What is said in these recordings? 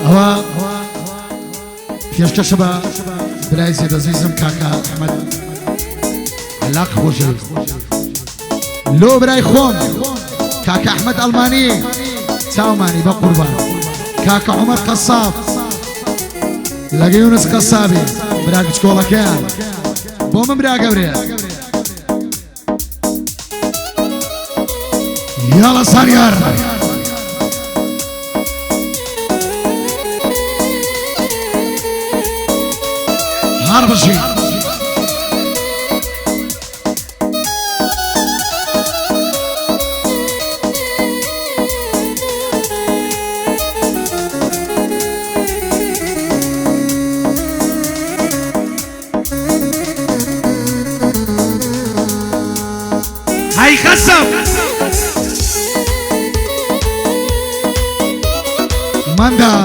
هو پێشکەشە بە برای زێد عەزیزم کاکە ئەحمەد عەلاق خۆشەوی لۆ برای خۆم کاکە ئەحمەد ئەڵمانی چاومانی بە قوربان کاکە عومەر قەساب لەگە یونس قەسابی برا کچکۆڵەکەیان بۆ من برا گەورەیە یاڵە ساریار هار بشی هاي خصم ماندا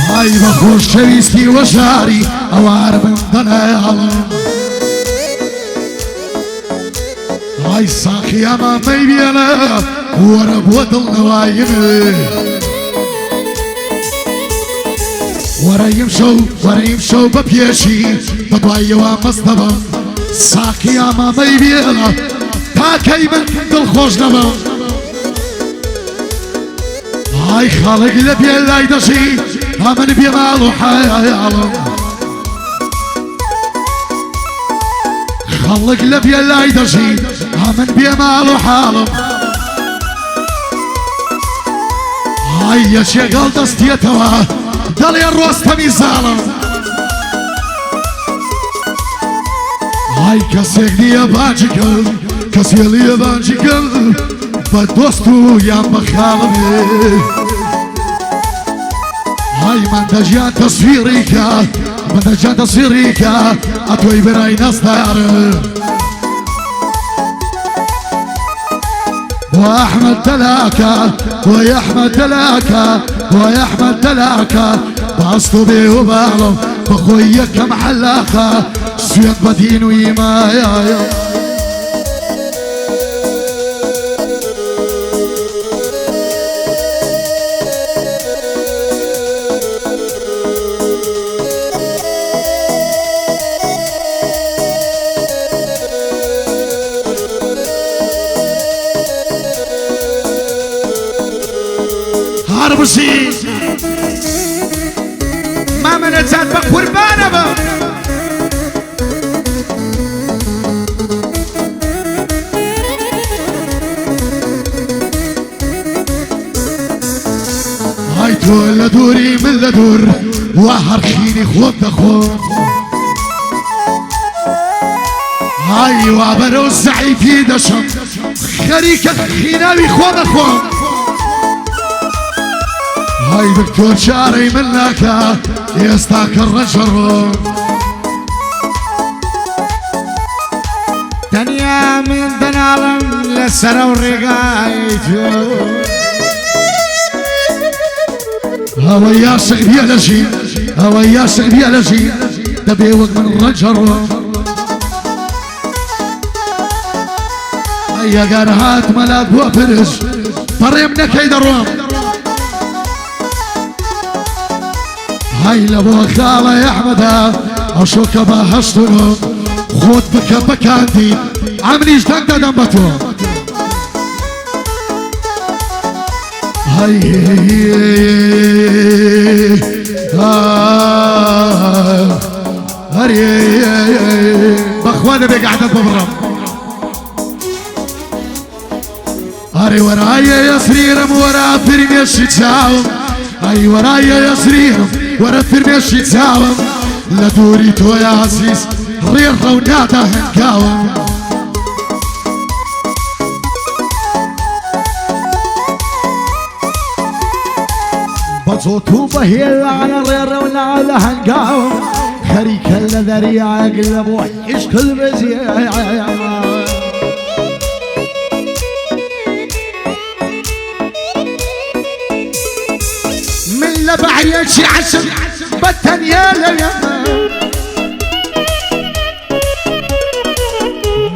هاي بخوش شويستي وشاري اوار من ضنايا هاي ساخي اما ميبينا ورب ودل نوايمي ورا يمشو ببيشي بضايا ومصطفى ساخي اما ميبينا تاكي من دل خوش نبا هاي خالق لبيا لايدشي امن بمالو حيالم خلق لبيا لايدشي امن بمالو حالم هاي يا شغل دستيتوا دلي الروستمي زالم هاي كسيغني يا باجيكل كسيلي يا باجيكل بدوستو يا مخالمي هاي من دجان تصويريكا من دجان تصويريكا اتوي براي نصدر واحمد دلاكا ويا احمد دلاكا ويا احمد دلاكا باصتو بيه وبالو بخويك محلاخا سويق بدين ويمايا هاربشي ما من اتزاد بقربانه با هاي تو لدوري من لدور وهرخيني خود دخون هاي وعبرو الزعيفي دشم خريكة خيناوي خود دخون هاي دكتور شاري منك يستاك الرجل دنيا من دنالم لسر ورقايتو هوا يا شغبي لجي هوا يا شغبي لجي دبي وقت من الرجل هيا قرهات ملاك وفرج طريمنا كيد الروم هاي لابو خالة يا احمد اشوك بهشتو خود بك بكاندي عمليش تنقى دنبتو هاي هري بخوانا بقعدة ببرم هري ورايا يا سريرم ورا فرمي الشتاوم هاي ورايا يا سريرم ورا فرمي الشتاوم لدوري تو يا عزيز ريرة ونادا هنقاوم بصوتو بهيل على ريرة ونادا هنقاوم خريك الذريعة قلب وحش كل بزيع من لبع يشي عشر بطن يا ليا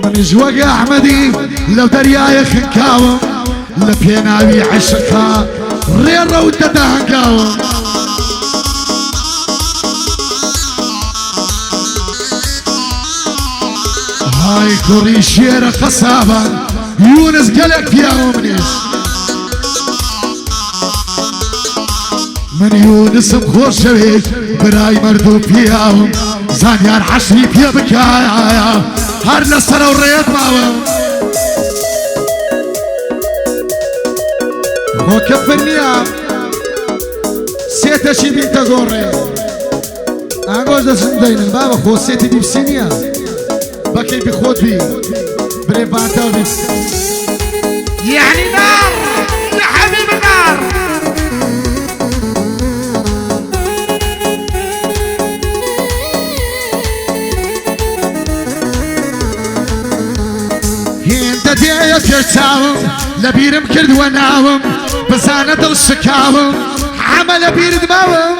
من جوق احمدي لو درياي خنكاوم لبينا بي عشقها رير ودتا هنكاوم هاي كوري شير خصابة يونس قلق يا منيش من يونس مخور شويت براي مردوب فيهم زانيار عشري في بكايا هار نصر وريت معهم وكفرني سيتا شي بنت غوري اغوز سندين البابا خو سيتي دي بسينيا باكي بخوت بي بريفانتا بي يعني نار يا حبيب النار. انت ديت يرتاوم لبيرم كرد وناوم بزانة دل الشكاوم عمل بيرد ماوم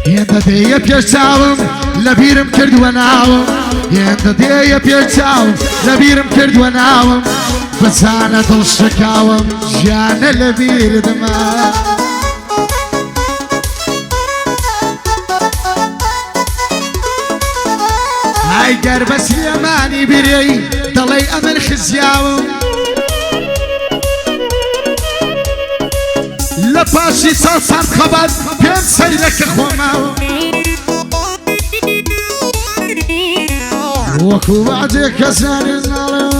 انت ديت يرتاوم لبيرم كرد وناوم انت ديت يرتاوم لبيرم كرد وناوم بزانة دل الشكاوم جانا لبيرد ماوم هاي قرب سليماني بري ضلي امن خزياوم لباشي صار خبر بين سيلك اخواماوم وكو بعدك زان النار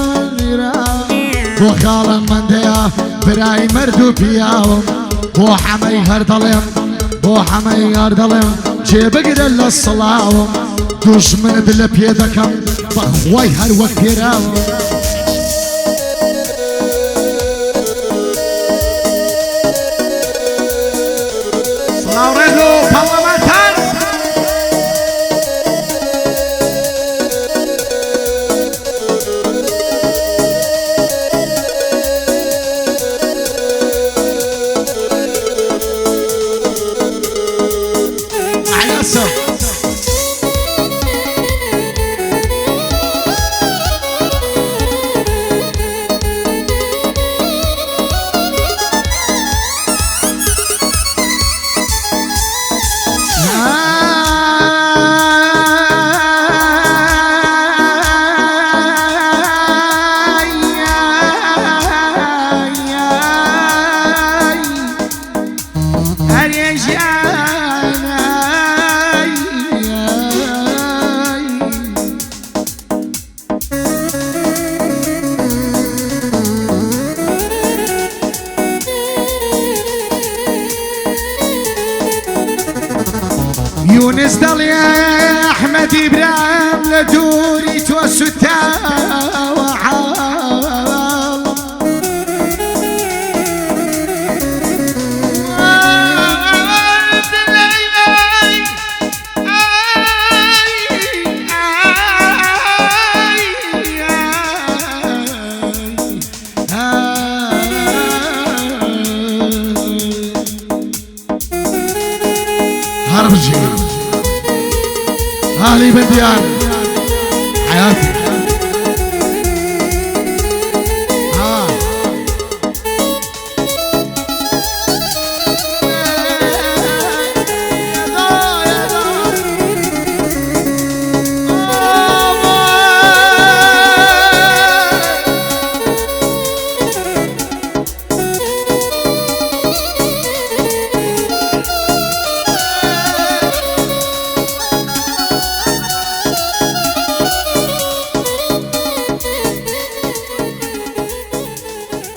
وخالا من ديا براي مردو بياوم وحمي هردلم وحمي هردلم جيب قدر الصلاوم دوش من دل بيدكم بخواي هر وقت يراوم صلاة ورزو بارلمانتار على الصف يونس ضل يا احمد ابراهيم لدوري توستا وعال هرب الجيل أهلي بنديان حياتي